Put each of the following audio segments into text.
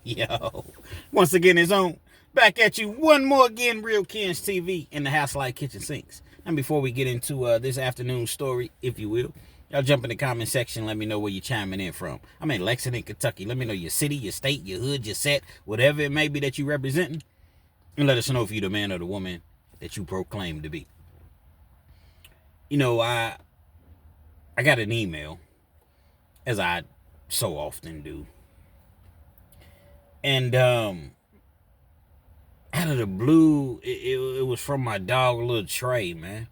Yo, once again, it's on. Back at you one more again, Real Kens TV in the house like kitchen sinks. And before we get into this afternoon story, if you will, y'all jump in the comment section. Let me know where you're chiming in from. I'm in Lexington, Kentucky. Let me know your city, your state, your hood, your set, whatever it may be that you representing. And let us know if you're the man or the woman that you proclaim to be. You know, I got an email, as I so often do. And out of the blue, it was from my dog, Lil Tre, man.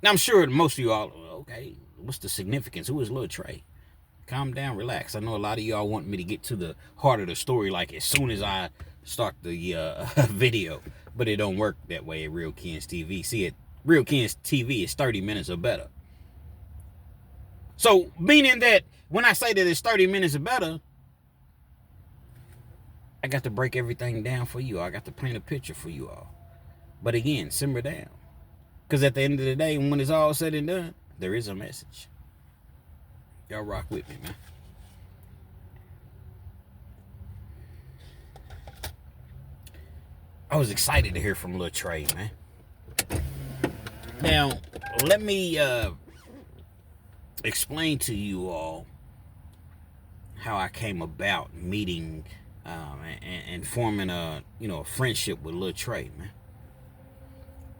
Now, I'm sure most of you all, okay, what's the significance? Who is Lil Tre? Calm down, relax. I know a lot of y'all want me to get to the heart of the story like as soon as I start the video, but it don't work that way at Real Kens TV. See, at Real Kens TV, it's 30 minutes or better. So, meaning that when I say that it's 30 minutes or better, I got to break everything down for you all. I got to paint a picture for you all. But again, simmer down. Because at the end of the day, when it's all said and done, there is a message. Y'all rock with me, man. I was excited to hear from Lil Tre, man. Now, let me explain to you all how I came about meeting and forming a friendship with Lil Tre, man.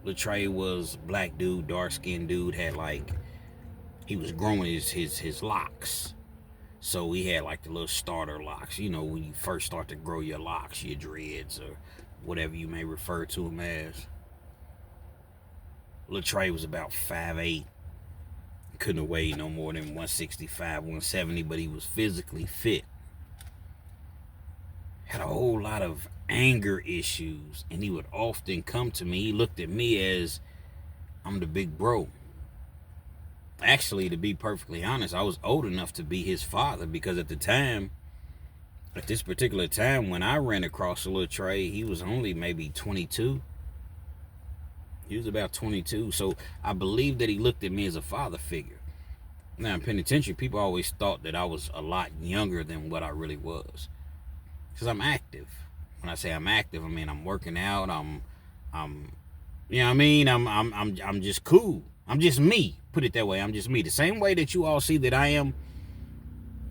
Lil Tre was a black dude, dark skinned dude, he was growing his locks. So he had like the little starter locks, when you first start to grow your locks, your dreads, or whatever you may refer to them as. Lil Tre was about 5'8". Couldn't have weighed no more than 165, 170, but he was physically fit. Had a whole lot of anger issues, and he would often come to me. He looked at me as I'm the big bro. Actually, to be perfectly honest, I was old enough to be his father, because at this particular time when I ran across Lil Tre, he was only maybe 22. He was about 22, so I believe that he looked at me as a father figure. Now, in penitentiary, people always thought that I was a lot younger than what I really was, because I'm active. When I say I'm active, I mean I'm working out. I'm you know what I mean? I'm just cool. I'm just me. Put it that way. I'm just me. The same way that you all see that I am.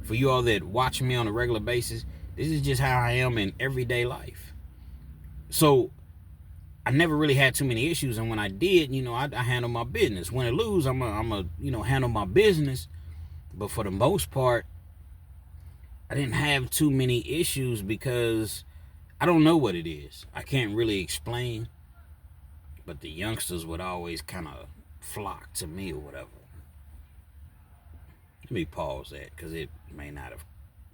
For you all that watch me on a regular basis, this is just how I am in everyday life. So I never really had too many issues, and when I did, I handle my business. Win or lose, I'm a handle my business. But for the most part, I didn't have too many issues because I don't know what it is. I can't really explain. But the youngsters would always kind of flock to me or whatever. Let me pause that because it may not have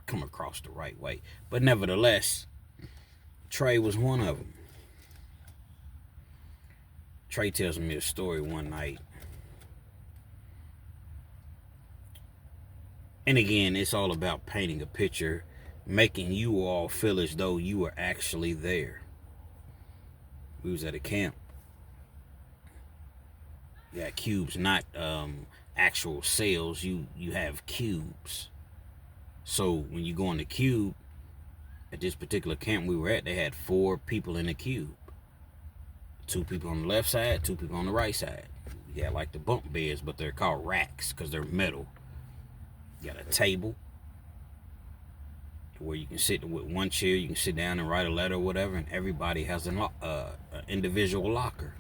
come across the right way. But nevertheless, Tre was one of them. Tre tells me a story one night. And again, it's all about painting a picture, making you all feel as though you were actually there. We was at a camp. You got cubes, not actual cells. You have cubes. So when you go in the cube, at this particular camp we were at, they had 4 people in the cube. 2 people on the left side, 2 people on the right side. You got like the bunk beds, but they're called racks because they're metal. You got a table where you can sit with one chair, you can sit down and write a letter or whatever, and everybody has an individual locker.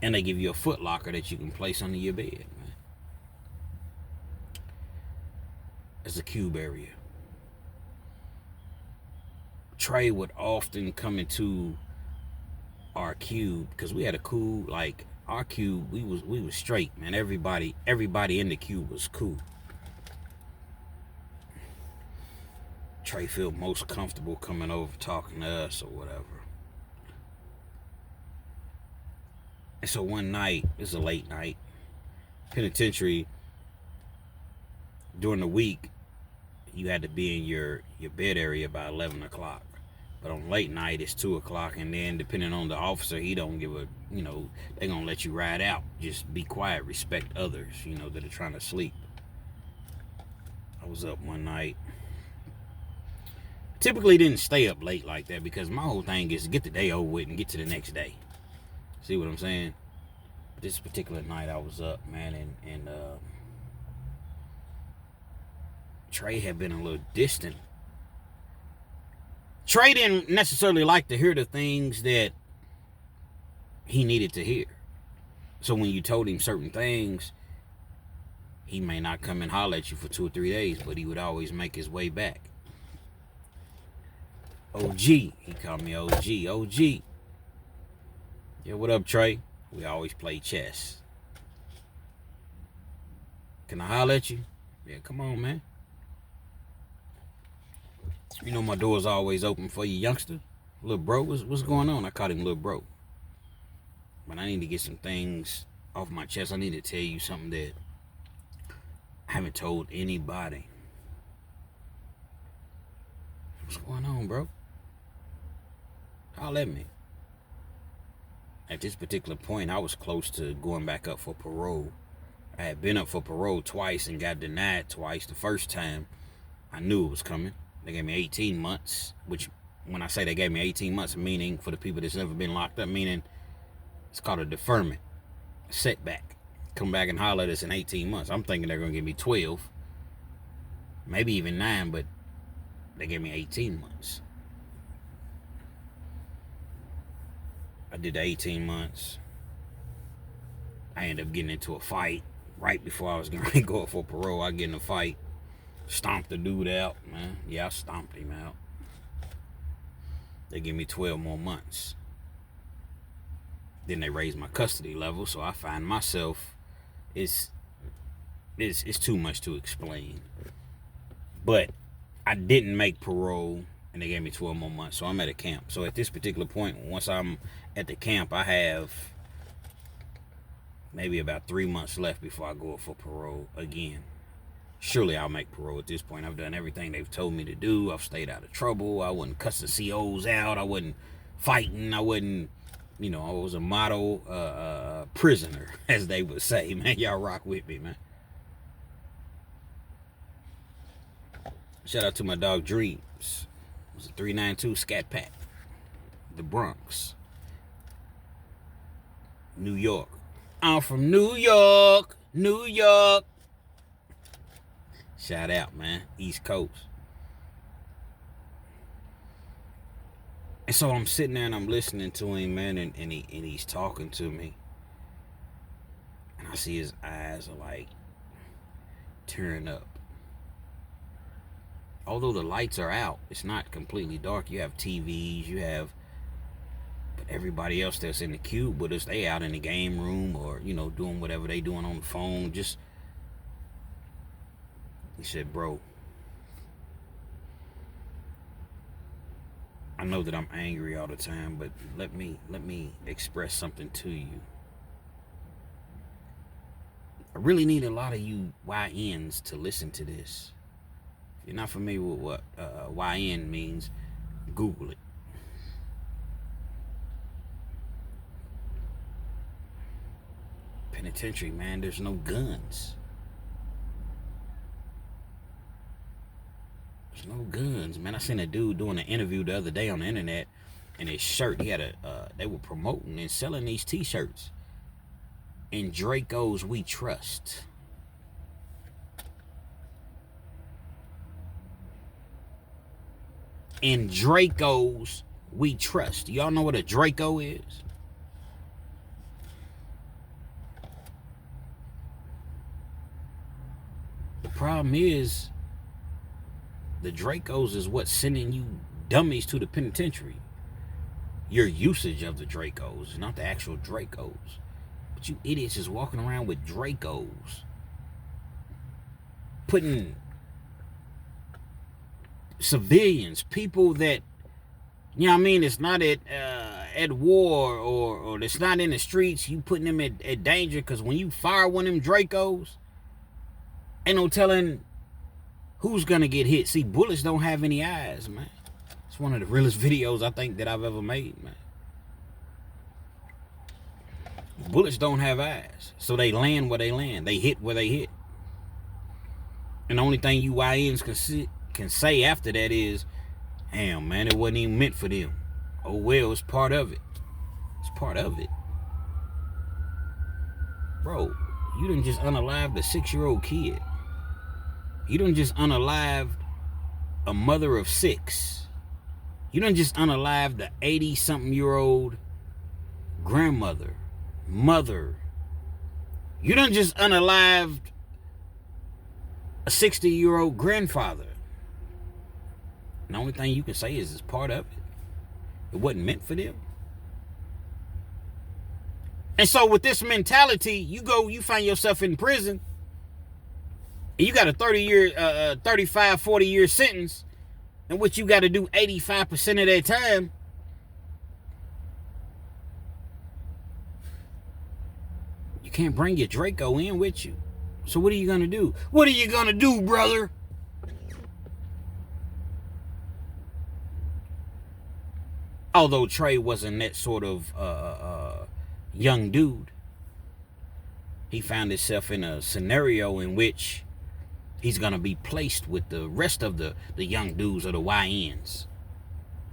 And they give you a foot locker that you can place under your bed, man. It's a cube area. Tre would often come into our cube because we had a cool, like our cube, we was straight, man. Everybody in the cube was cool. Tre felt most comfortable coming over talking to us or whatever. And so one night, it's a late night, penitentiary, during the week, you had to be in your bed area by 11 o'clock. But on late night, it's 2 o'clock, and then depending on the officer, he don't give a, they're going to let you ride out. Just be quiet, respect others, that are trying to sleep. I was up one night. typically didn't stay up late like that because my whole thing is to get the day over with and get to the next day. See what I'm saying? This particular night I was up, man, and Tre had been a little distant. Tre didn't necessarily like to hear the things that he needed to hear. So when you told him certain things, he may not come and holler at you for 2 or 3 days, but he would always make his way back. OG, he called me OG. OG. Yeah, what up, Tre? We always play chess. Can I holler at you? Yeah, come on, man. You know my door's always open for you, youngster. Little bro, what's going on? I called him little bro. But I need to get some things off my chest. I need to tell you something that I haven't told anybody. What's going on, bro? Holler at me. At this particular point, I was close to going back up for parole. I had been up for parole twice and got denied twice. The first time, I knew it was coming. They gave me 18 months, which when I say they gave me 18 months, meaning for the people that's never been locked up, meaning it's called a deferment, a setback. Come back and holler at us in 18 months. I'm thinking they're going to give me 12, maybe even 9, but they gave me 18 months. I did the 18 months. I ended up getting into a fight right before I was going to go up for parole. I get in a fight, stomped the dude out, man. Yeah, I stomped him out. They give me 12 more months. Then they raised my custody level, so I find myself, it's too much to explain. But I didn't make parole, and they gave me 12 more months, so I'm at a camp. So at this particular point, once I'm at the camp, I have maybe about 3 months left before I go up for parole again. Surely I'll make parole at this point. I've done everything they've told me to do. I've stayed out of trouble. I wasn't cussing COs out. I wasn't fighting. I wasn't, I was a model prisoner, as they would say. Man, y'all rock with me, man. Shout out to my dog Dreams. It was a 392 Scat Pack. The Bronx. New York. I'm from New York. New York. Shout out, man. East Coast. And so I'm sitting there and I'm listening to him, man, and he's talking to me. And I see his eyes are like tearing up. Although the lights are out, it's not completely dark. You have TVs, but everybody else that's in the cube with us, they out in the game room or, doing whatever they doing on the phone. He said, bro, I know that I'm angry all the time, but let me express something to you. I really need a lot of you YNs to listen to this. If you're not familiar with what YN means, Google it. Penitentiary, man, there's no guns. There's no guns, man. I seen a dude doing an interview the other day on the internet, and his shirt, he had they were promoting and selling these t-shirts. In Draco's We Trust. In Draco's We Trust. Y'all know what a Draco is? The problem is, the Dracos is what's sending you dummies to the penitentiary. Your usage of the Dracos, not the actual Dracos. But you idiots is walking around with Dracos. Putting civilians, people that, it's not at war or it's not in the streets, you putting them at danger, because when you fire one of them Dracos, ain't no telling who's gonna get hit. See, bullets don't have any eyes, man. It's one of the realest videos I think that I've ever made, man. Bullets don't have eyes, so they land where they land. They hit where they hit. And the only thing you YNs can say after that is, Damn, man, it wasn't even meant for them. Oh well, it's part of it. It's part of it. Bro, you done just unalived a 6-year-old kid. You done just unalived a mother of 6. You done just unalived the 80-something-year-old grandmother, mother. You done just unalived a 60-year-old grandfather. And the only thing you can say is it's part of it. It wasn't meant for them. And so with this mentality, you find yourself in prison, and you got a 35, 40-year sentence, in which you got to do 85% of that time. You can't bring your Draco in with you. So what are you going to do? What are you going to do, brother? Although Tre wasn't that sort of young dude, he found himself in a scenario in which he's going to be placed with the rest of the young dudes or the YNs.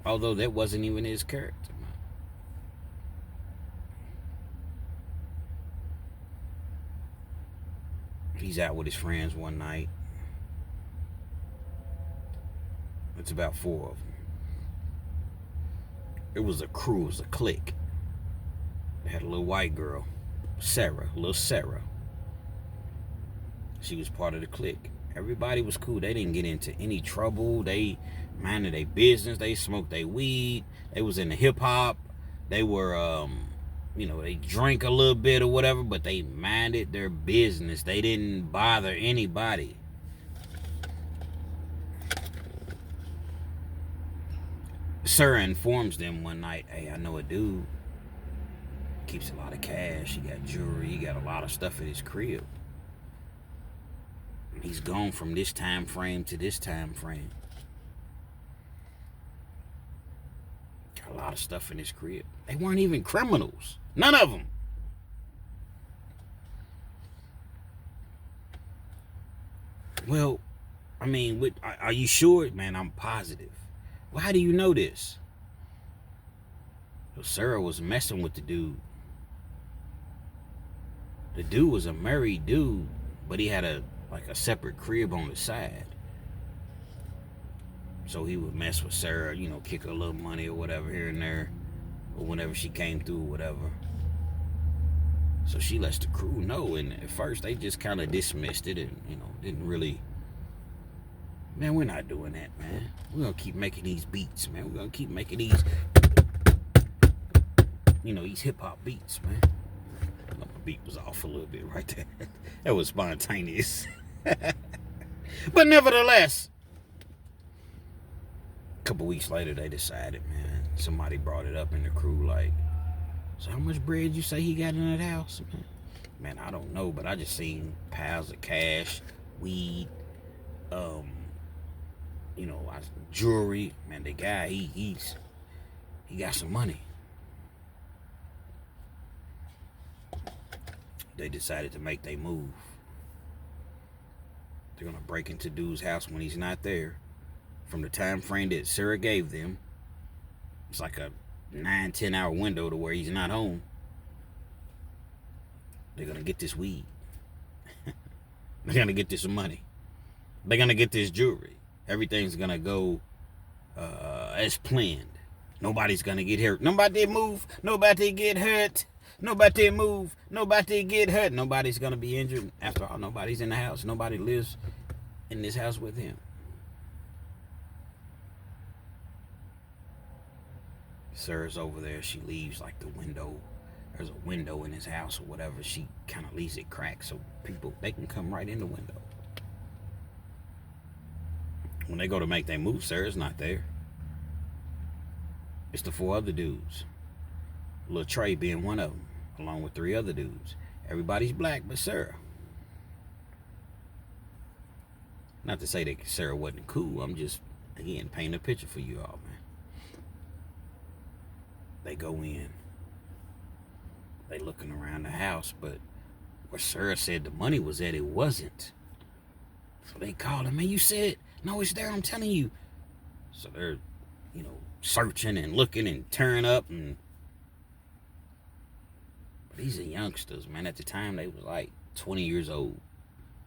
Although that wasn't even his character. He's out with his friends one night. It's about 4 of them. It was a crew, it was a clique. They had a little white girl, little Sarah. She was part of the clique. Everybody was cool. They didn't get into any trouble. They minded their business. They smoked their weed. They was into hip hop. They were, they drank a little bit or whatever, but they minded their business. They didn't bother anybody. Sarah informs them one night, hey, I know a dude. Keeps a lot of cash. He got jewelry. He got a lot of stuff at his crib. He's gone from this time frame to this time frame. Got a lot of stuff in his crib. They weren't even criminals. None of them. Well, I mean, are you sure? Man, I'm positive. Well, how do you know this? So Sarah was messing with the dude. The dude was a married dude, but he had a separate crib on the side. So he would mess with Sarah, kick her a little money or whatever here and there, or whenever she came through or whatever. So she lets the crew know, and at first they just kind of dismissed it and, didn't really. Man, we're not doing that, man. We're going to keep making these beats, man. We're going to keep making these, these hip-hop beats, man. My beat was off a little bit right there. That was spontaneous. But nevertheless, a couple weeks later, they decided, man, somebody brought it up in the crew, like, so how much bread you say he got in that house, man? Man, I don't know, but I just seen piles of cash, weed, jewelry. Man, the guy, he got some money. They decided to make their move. They're gonna break into dude's house when he's not there. From the time frame that Sarah gave them, it's like a 9-10 hour window to where he's not home. They're gonna get this weed. They're gonna get this money. They're gonna get this jewelry. Everything's gonna go as planned. Nobody's gonna get hurt. Nobody move. Nobody get hurt. Nobody move. Nobody get hurt. Nobody's gonna be injured. After all, nobody's in the house. Nobody lives in this house with him. Sarah's over there. She leaves like the window. There's a window in his house or whatever. She kind of leaves it cracked so they can come right in the window. When they go to make their move, Sarah's not there. It's the 4 other dudes. Lil Tre being one of them, along with 3 other dudes. Everybody's black but Sarah. Not to say that Sarah wasn't cool. I'm just, again, painting a picture for you all, man. They go in. They looking around the house, but where Sarah said the money was at, it wasn't. So they called him, man, you said, no, it's there, I'm telling you. So they're searching and looking and tearing up. But these are youngsters, man. At the time, they was like 20 years old,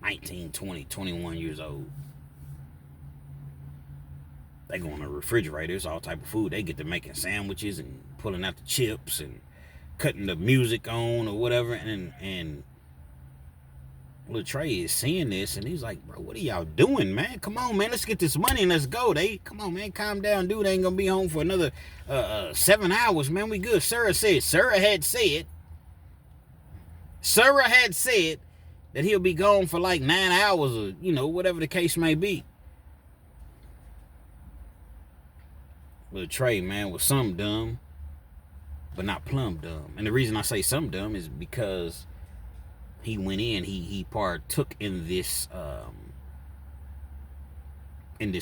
19, 20, 21 years old. They go in the refrigerators, all type of food. They get to making sandwiches and pulling out the chips and cutting the music on or whatever. And Lil Tre is seeing this, and he's like, bro, what are y'all doing, man? Come on, man, let's get this money and let's go. Come on, man, calm down, dude. They ain't gonna be home for another 7 hours, man. We good. Sarah had said that he'll be gone for like 9 hours or, whatever the case may be. Lil Tre, man, was some dumb, but not plumb dumb. And the reason I say some dumb is because he went in, he partook in this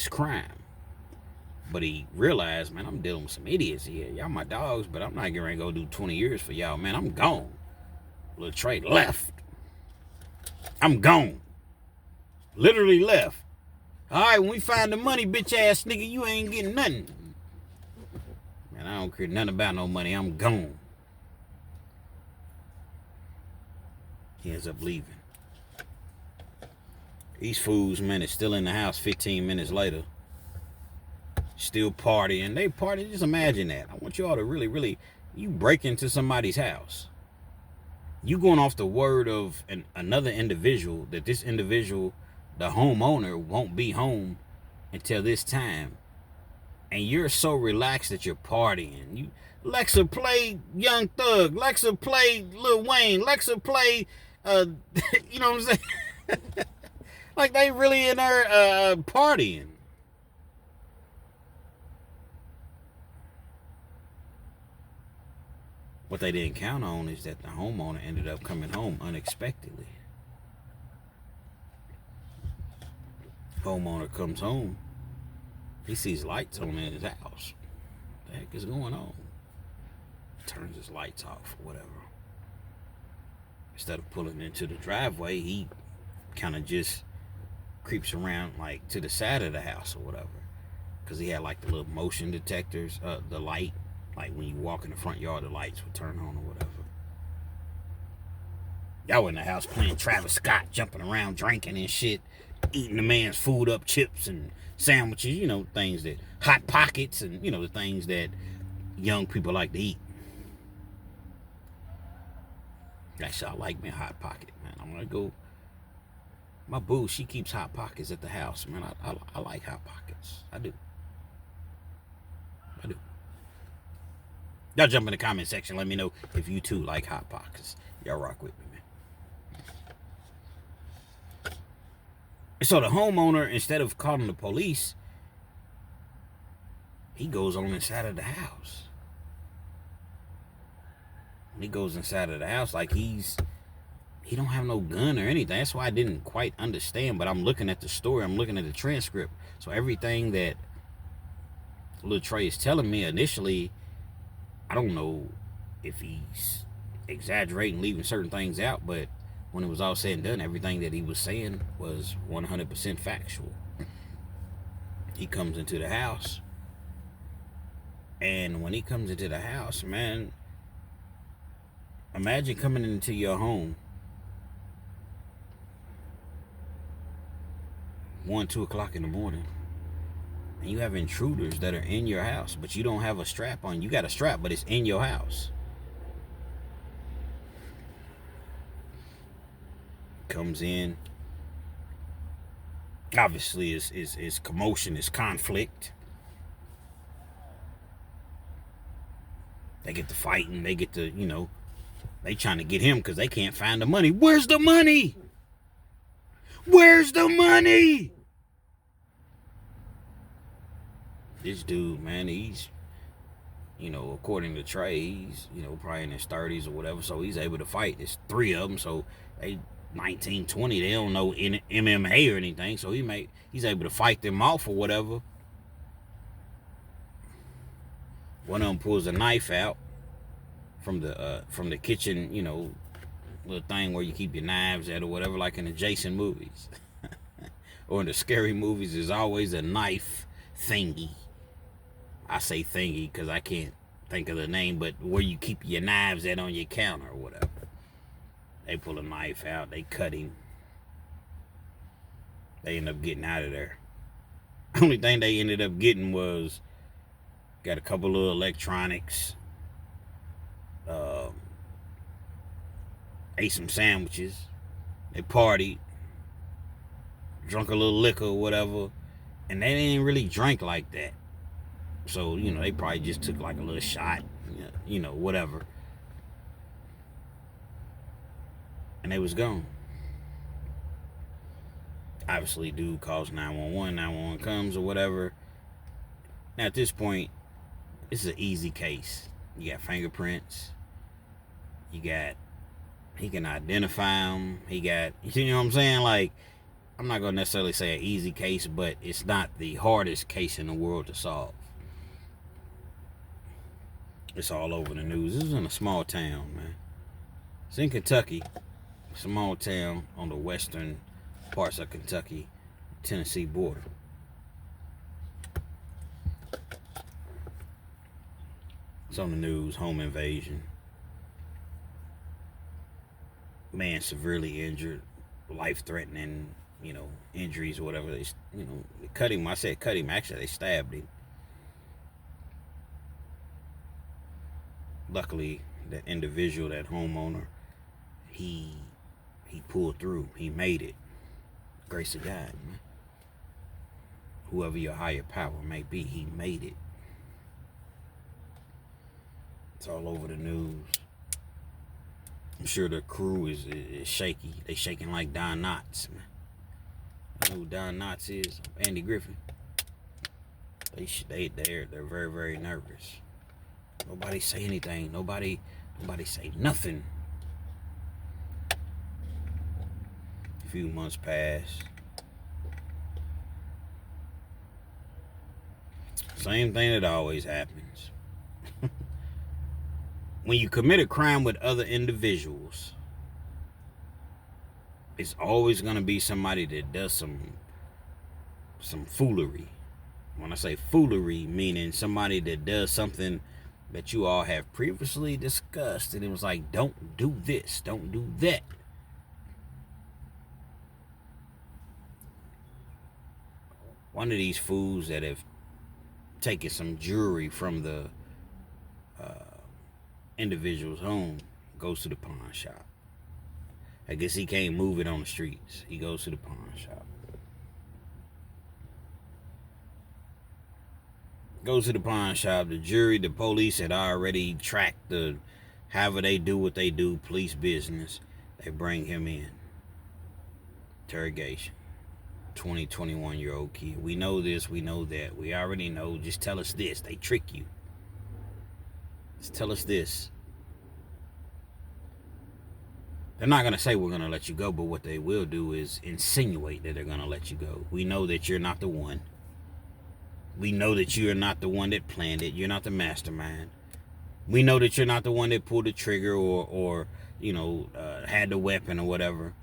crime. But he realized, man, I'm dealing with some idiots here. Y'all my dogs, but I'm not getting ready to go do 20 years for y'all, man. I'm gone. Lil Tre left. I'm gone. Literally left. All right, when we find the money, bitch ass nigga, you ain't getting nothing. Man, I don't care nothing about no money. I'm gone. He ends up leaving. These fools, man, is still in the house 15 minutes later. Still partying. They party. Just imagine that. I want you all to really, you break into somebody's house. You going off the word of another individual, that this individual, the homeowner, won't be home until this time. And you're so relaxed that you're partying. Lexa play Young Thug. Lexa play Lil Wayne. Lexa play, you know what I'm saying? Like they really in there partying. What they didn't count on is that the homeowner ended up coming home unexpectedly. Homeowner comes home. He sees lights on in his house. What the heck is going on? Turns his lights off or whatever. Instead of pulling into the driveway, he kind of just creeps around like to the side of the house or whatever. Because he had like the little motion detectors, the light. Like when you walk in the front yard, the lights would turn on or whatever. Y'all in the house playing Travis Scott, jumping around, drinking and shit. Eating the man's food up, chips and sandwiches, things that, Hot Pockets and, the things that young people like to eat. Actually, I like me a Hot Pocket, man. I'm gonna go, my boo, she keeps Hot Pockets at the house, man. I like Hot Pockets. I do. Y'all jump in the comment section. Let me know if you too like Hot Pockets. Y'all rock with me, man. So the homeowner, instead of calling the police, he goes on inside of the house. He goes inside of the house like he don't have no gun or anything. That's why I didn't quite understand. But I'm looking at the story. I'm looking at the transcript. So everything that Lil Tre is telling me initially, I don't know if he's exaggerating, leaving certain things out, but when it was all said and done, everything that he was saying was 100% factual. He comes into the house, and when he comes into the house, man, imagine coming into your home 1, 2 o'clock in the morning, and you have intruders that are in your house, but you don't have a strap on. You got a strap, but it's in your house. Comes in. Obviously, is commotion, is conflict. They get to fighting. They get to, they trying to get him because they can't find the money. Where's the money? Where's the money? This dude, man, he's, according to Tre, he's, probably in his 30s or whatever, so he's able to fight. There's 3 of them, so they 19, 20, they don't know MMA or anything, so he's able to fight them off or whatever. One of them pulls a knife out from the kitchen, little thing where you keep your knives at or whatever, like in the Jason movies. Or in the scary movies, there's always a knife thingy. I say thingy because I can't think of the name, but where you keep your knives at on your counter or whatever. They pull a knife out, they cut him. They end up getting out of there. Only thing they ended up getting was got a couple of electronics, ate some sandwiches, they partied, drunk a little liquor or whatever, and they didn't really drink like that. So, they probably just took like a little shot, whatever. And they was gone. Obviously, dude calls 911, 911 comes or whatever. Now, at this point, this is an easy case. You got fingerprints. He can identify him. He got, you know what I'm saying? Like, I'm not going to necessarily say an easy case, but it's not the hardest case in the world to solve. It's all over the news. This is in a small town, man. It's in Kentucky. Small town on the western parts of Kentucky, Tennessee border. It's on the news. Home invasion. Man severely injured, life-threatening, injuries or whatever. They cut him. I said cut him. Actually, they stabbed him. Luckily, that individual, that homeowner, he pulled through. He made it. Grace of God, man. Whoever your higher power may be, he made it. It's all over the news. I'm sure the crew is shaky. They shaking like Don Knotts, man. I know who Don Knotts is. Andy Griffin. They're very, very nervous. Nobody say anything. Nobody say nothing. A few months pass. Same thing that always happens. When you commit a crime with other individuals, it's always going to be somebody that does some foolery. When I say foolery, meaning somebody that does something that you all have previously discussed, and it was like, don't do this, don't do that. One of these fools that have taken some jewelry from the individual's home goes to the pawn shop. I guess he can't move it on the streets. He goes to the pawn shop. Goes to the pawn shop. The jury, the police had already tracked however they do what they do, police business. They bring him in. Interrogation. 21-year-old kid. We know this, we know that. We already know. Just tell us this. They trick you. Just tell us this. They're not going to say we're going to let you go, but what they will do is insinuate that they're going to let you go. We know that you're not the one. We know that you're not the one that planned it. You're not the mastermind. We know that you're not the one that pulled the trigger or had the weapon or whatever.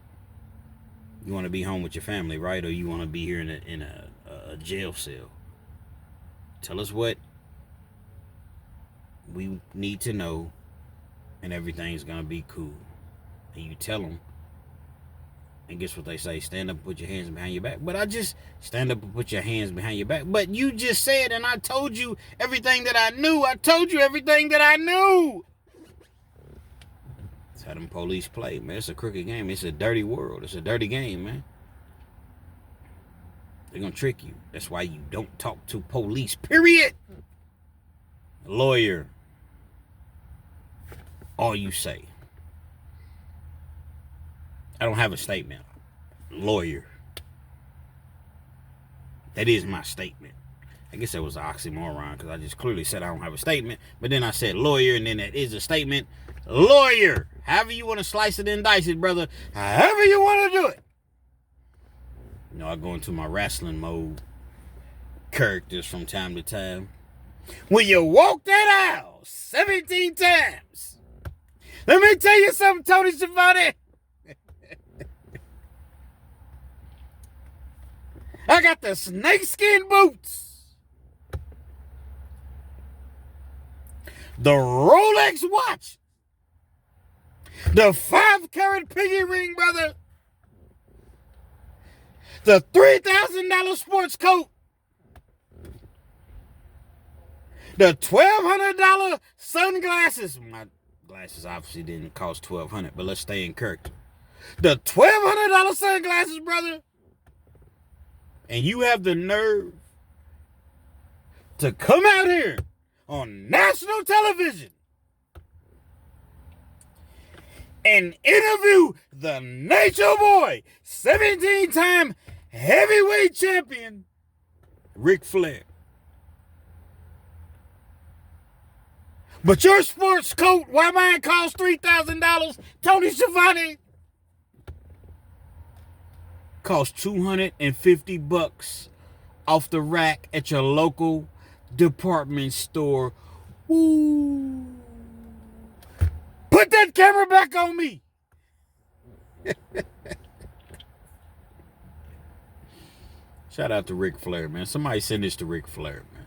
You want to be home with your family, right? Or you want to be here in a jail cell. Tell us what we need to know, and everything's going to be cool. And you tell them, and guess what they say? Stand up and put your hands behind your back. But I just stand up and put your hands behind your back. But you just said, and I told you everything that I knew. I told you everything that I knew. That's how them police play, man. It's a crooked game. It's a dirty world. It's a dirty game, man. They're going to trick you. That's why you don't talk to police, period. Lawyer. All you say. I don't have a statement. Lawyer. That is my statement. I guess that was an oxymoron because I just clearly said I don't have a statement. But then I said lawyer, and then that is a statement. Lawyer. However you want to slice it and dice it, brother. However you want to do it. I go into my wrestling mode characters from time to time. When you walk that aisle 17 times. Let me tell you something, Tony Schiavone. I got the snakeskin boots. the Rolex watch, the 5-carat pinky ring, brother, the $3,000 sports coat, the $1,200 sunglasses. My glasses obviously didn't cost $1,200, but let's stay in character. The $1,200 sunglasses, brother, and you have the nerve to come out here on national television and interview the Nature Boy, 17-time heavyweight champion, Ric Flair. But your sports coat, why mine costs $3,000, Tony Schiavone, costs $250 off the rack at your local department store. Woo. Put that camera back on me. Shout out to Ric Flair, man. Somebody send this to Ric Flair, man.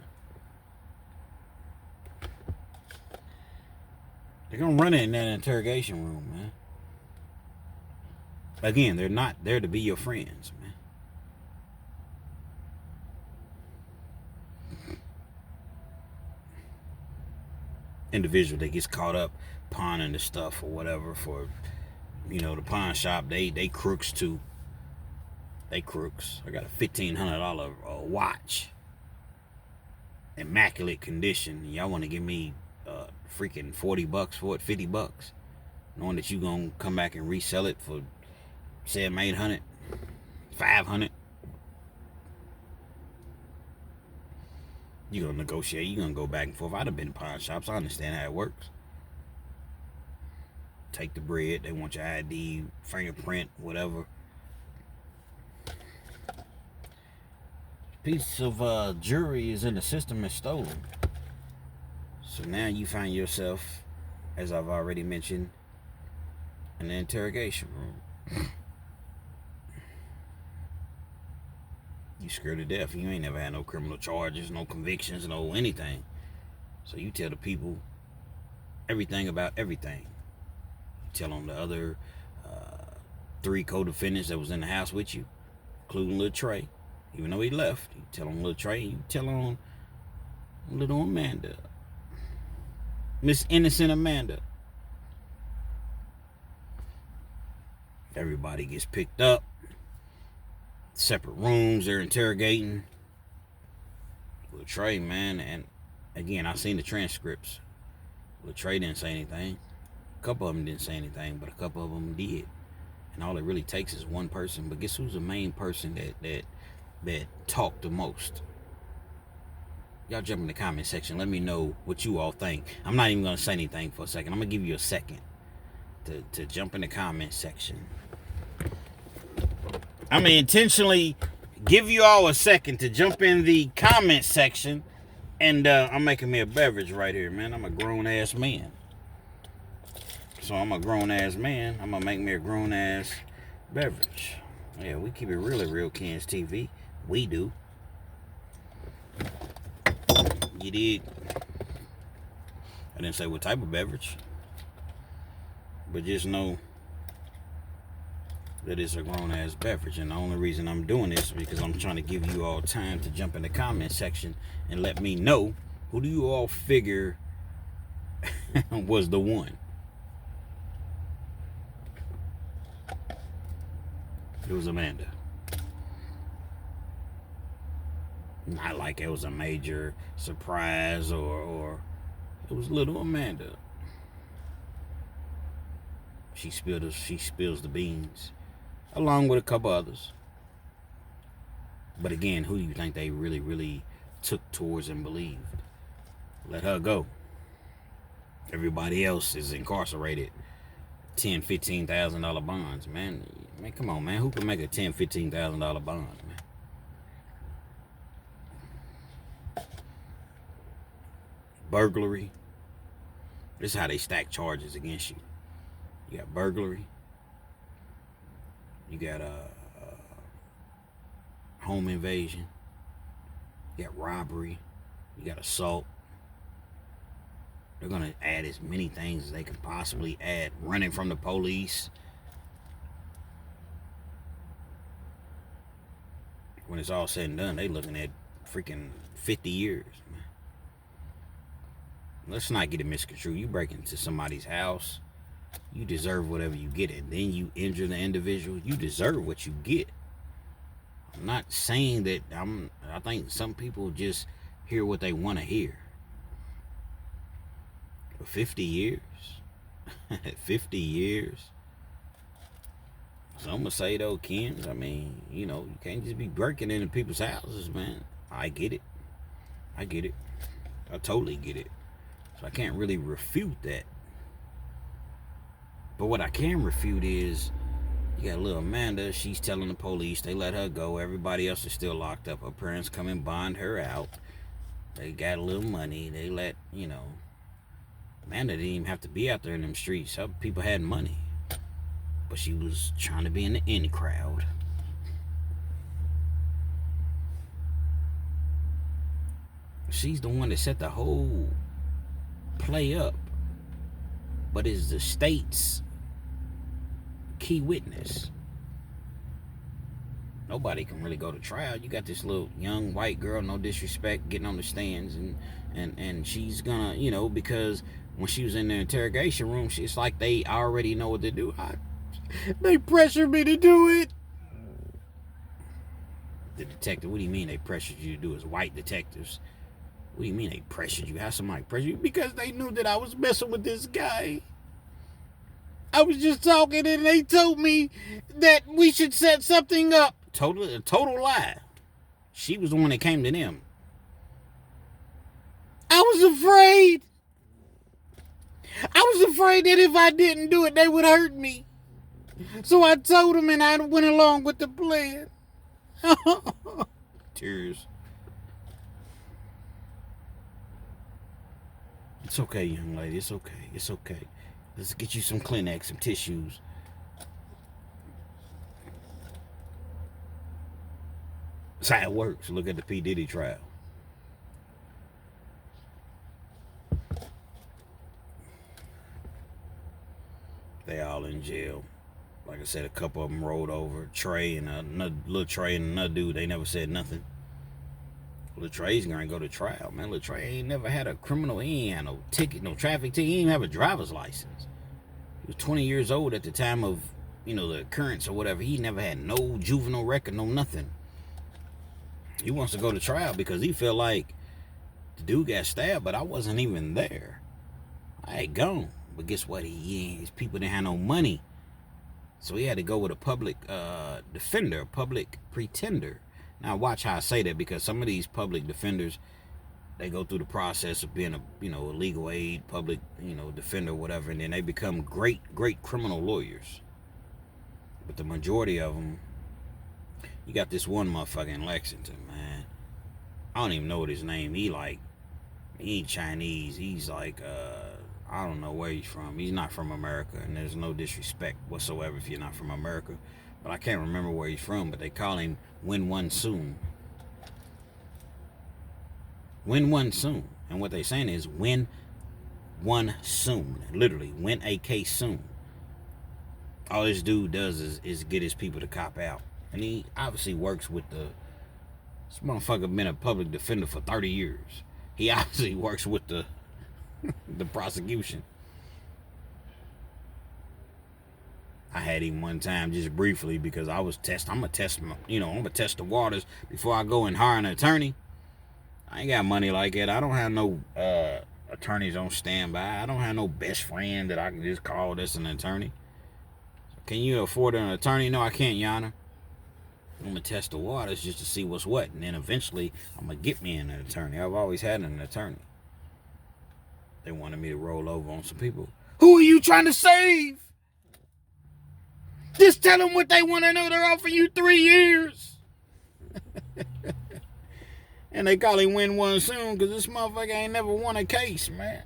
They're going to run it in that interrogation room, man. Again, they're not there to be your friends, man. Individual that gets caught up pawning the stuff or whatever for, the pawn shop, they crooks too. They crooks. I got a $1,500 watch. Immaculate condition. Y'all want to give me freaking $40 for it, $50, knowing that you gonna come back and resell it for $700, $800, $500. You gonna negotiate. You gonna go back and forth. I'd have been in pawn shops. I understand how it works. Take the bread. They want your ID, fingerprint, whatever. Piece of jewelry is in the system and stolen. So now you find yourself, as I've already mentioned, in the interrogation room. You scared to death. You ain't never had no criminal charges, no convictions, no anything. So you tell the people everything about everything. You tell on the other 3 co-defendants that was in the house with you, including Lil Tre. Even though he left, you tell on Lil Tre. You tell on little Amanda, Miss Innocent Amanda. Everybody gets picked up. Separate rooms, they're interrogating Lil Tre, man. And again, I seen the transcripts. Lil Tre didn't say anything. A couple of them didn't say anything, but a couple of them did. And all it really takes is one person. But guess who's the main person that talked the most? Y'all jump in the comment section. Let me know what you all think. I'm not even gonna say anything for a second. I'm gonna give you a second to jump in the comment section. I'm gonna intentionally give you all a second to jump in the comment section. And I'm making me a beverage right here, man. I'm a grown-ass man. So I'm a grown-ass man. I'm gonna make me a grown-ass beverage. Yeah, we keep it really real, Ken's TV. We do. You did. I didn't say what type of beverage. But just know that it's a grown-ass beverage. And the only reason I'm doing this is because I'm trying to give you all time to jump in the comment section and let me know, who do you all figure was the one? It was Amanda. Not like it was a major surprise or it was little Amanda. She spills the beans, along with a couple others. But again, who do you think they really, really took towards and believed? Let her go. Everybody else is incarcerated. $10,000, $15,000 bonds, man. Man, come on, man. Who can make a $10,000, $15,000 bond, man? Burglary. This is how they stack charges against you. You got burglary. You got home invasion. You got robbery. You got assault. They're going to add as many things as they can possibly add. Running from the police. When it's all said and done, they looking at freaking 50 years. Man. Let's not get it misconstrued. You break into somebody's house, you deserve whatever you get. And then you injure the individual, you deserve what you get. I'm not saying that I think some people just hear what they want to hear. For 50 years, 50 years. So I'm gonna say though, Kims, I mean, you can't just be breaking into people's houses, man. I get it. I totally get it. So I can't really refute that. But what I can refute is, you got little Amanda, she's telling the police, they let her go. Everybody else is still locked up. Her parents come and bond her out. They got a little money. They let, Amanda didn't even have to be out there in them streets. Some people had money. But she was trying to be in the in crowd. She's the one that set the whole play up. But is the state's key witness. Nobody can really go to trial. You got this little young white girl, no disrespect, getting on the stands, and she's gonna, because when she was in the interrogation room, it's like they already know what to do. They pressured me to do it. The detective, what do you mean they pressured you to do it? It's white detectives. What do you mean they pressured you? How somebody pressured you? Because they knew that I was messing with this guy. I was just talking and they told me that we should set something up. A total lie. She was the one that came to them. I was afraid. I was afraid that if I didn't do it, they would hurt me. So I told them and I went along with the plan. Tears. It's okay, young lady. It's okay. It's okay. Let's get you some Kleenex, some tissues. That's how it works. Look at the P. Diddy trial. They all in jail. Like I said, a couple of them rolled over. Tre and another Lil Tre and another dude. They never said nothing. Lil Tre's gonna go to trial, man. Lil Tre ain't never had a criminal. He ain't had no ticket, no traffic ticket. He didn't even have a driver's license. He was 20 years old at the time of, the occurrence or whatever. He never had no juvenile record, no nothing. He wants to go to trial because he felt like the dude got stabbed, but I wasn't even there. I had gone. But guess what? His people didn't have no money. So he had to go with a public defender, a public pretender. Now watch how I say that, because some of these public defenders, they go through the process of being a legal aid, public, defender, whatever, and then they become great criminal lawyers. But the majority of them, you got this one motherfucker in Lexington, man. I don't even know what his name. He ain't Chinese. He's like, I don't know where he's from. He's not from America, and there's no disrespect whatsoever if you're not from America. But I can't remember where he's from, but they call him Win One Soon. Win One Soon. And what they're saying is win one soon. Literally, win a case soon. All this dude does is get his people to cop out. And he obviously works with this motherfucker been a public defender for 30 years. He obviously works with the prosecution. I had him one time just briefly because I'm gonna test the waters before I go and hire an attorney. I ain't got money like that. I don't have no attorneys on standby. I don't have no best friend that I can just call that's an attorney. Can you afford an attorney? No, I can't, Your Honor. I'm gonna test the waters just to see what's what, and then eventually I'm gonna get me an attorney. I've always had an attorney. They wanted me to roll over on some people. Who are you trying to save? Just tell them what they want to know. They're offering you 3 years. And they call him Win One Soon because this motherfucker ain't never won a case, man.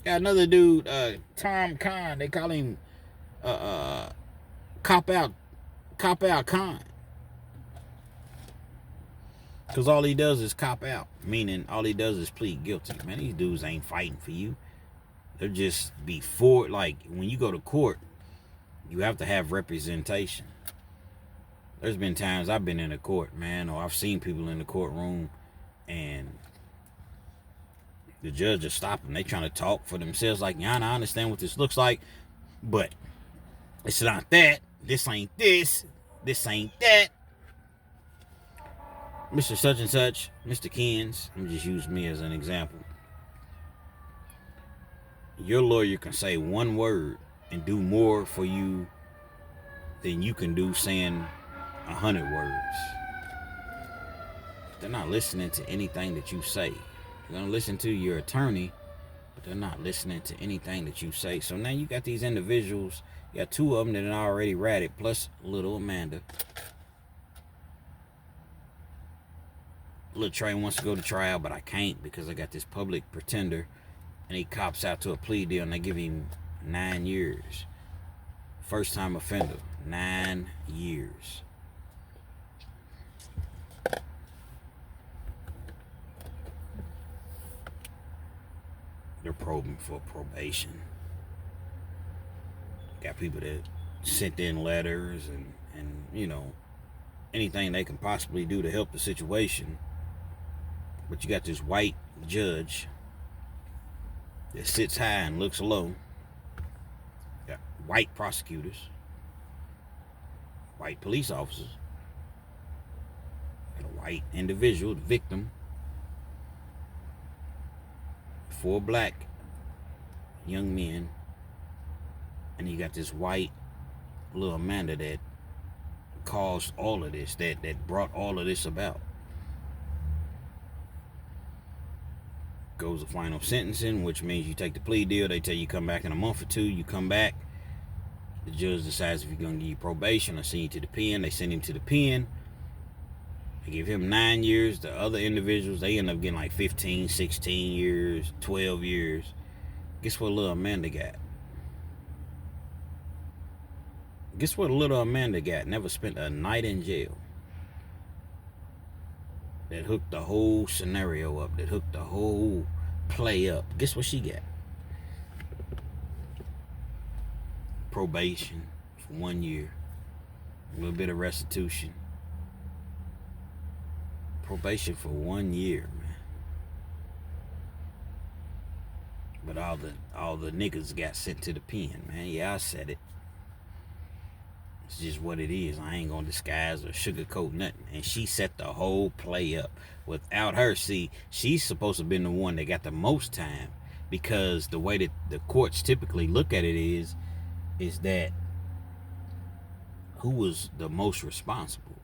Got another dude, Tom Khan. They call him Cop Out Khan. Because all he does is cop out. Meaning all he does is plead guilty. Man, these dudes ain't fighting for you. They're just before, like, when you go to court, you have to have representation. There's been times I've been in a court, man, or I've seen people in the courtroom, and the judge will stop them. They trying to talk for themselves, like, yeah, I understand what this looks like, but it's not that. This ain't this. This ain't that. Mr. Such and Such, Mr. Kins, I'm just use me as an example. Your lawyer can say one word and do more for you than you can do saying 100 words. They're not listening to anything that you say. They're gonna listen to your attorney, but they're not listening to anything that you say. So now you got these individuals. You got two of them that are already ratted, plus little Amanda. Lil Tre wants to go to trial, but I can't because I got this public pretender, and he cops out to a plea deal, and they give him 9 years. First time offender, 9 years. They're probing for probation. Got people that sent in letters and you know, anything they can possibly do to help the situation. But you got this white judge that sits high and looks low. Got white prosecutors, white police officers, got a white individual, the victim, 4 black young men, and you got this white little Amanda that caused all of this, that brought all of this about. Goes to final sentencing, which means you take the plea deal. They tell you come back in a month or 2. You come back. The judge decides if you're going to give you probation or send you to the pen. They send him to the pen. They give him 9 years. The other individuals, they end up getting like 15, 16 years, 12 years. Guess what little Amanda got? Guess what little Amanda got? Never spent a night in jail. That hooked the whole scenario up. That hooked the whole play up. Guess what she got? Probation for 1 year. A little bit of restitution. Probation for 1 year, man. But all the niggas got sent to the pen, man. Yeah, I said it. It's just what it is. I ain't gonna disguise or sugarcoat nothing. And she set the whole play up. Without her, see, she's supposed to have been the one that got the most time, because the way that the courts typically look at it is that who was the most responsible?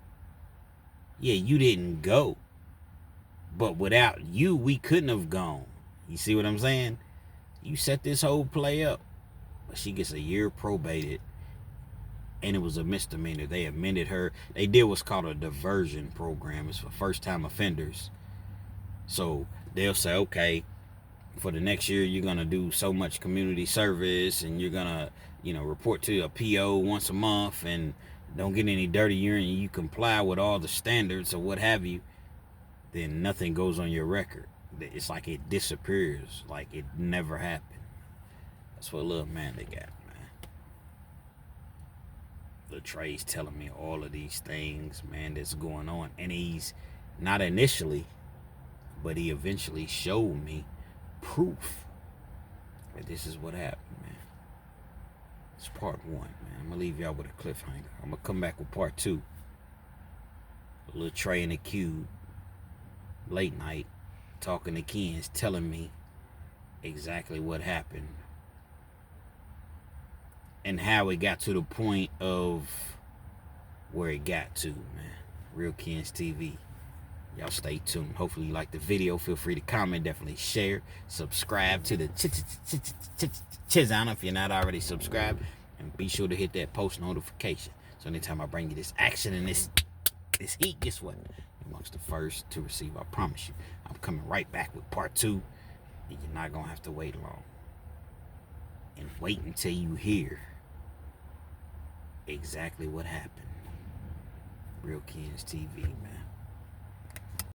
Yeah, you didn't go, but without you, we couldn't have gone. You see what I'm saying? You set this whole play up, but she gets a year probated. And it was a misdemeanor. They amended her. They did what's called a diversion program. It's for first-time offenders. So they'll say, okay, for the next year, you're going to do so much community service, and you're going to, you know, report to a PO once a month, and don't get any dirty urine, and you comply with all the standards or what have you, then nothing goes on your record. It's like it disappears, like it never happened. That's what little man they got. Lil Tre's telling me all of these things, man, that's going on. And he's not initially, but he eventually showed me proof that this is what happened, man. It's part 1, man. I'm going to leave y'all with a cliffhanger. I'm going to come back with part 2. Lil Tre in the Cube, late night, talking to Kins, telling me exactly what happened. And how it got to the point of where it got to, man. Real Kins TV. Y'all stay tuned. Hopefully you like the video. Feel free to comment. Definitely share. Subscribe to the channel if you're not already subscribed. And be sure to hit that post notification. So anytime I bring you this action and this heat, guess what? You're amongst the first to receive. I promise you. I'm coming right back with part 2. And you're not going to have to wait long. And wait until you hear exactly what happened. Real Kins TV, man.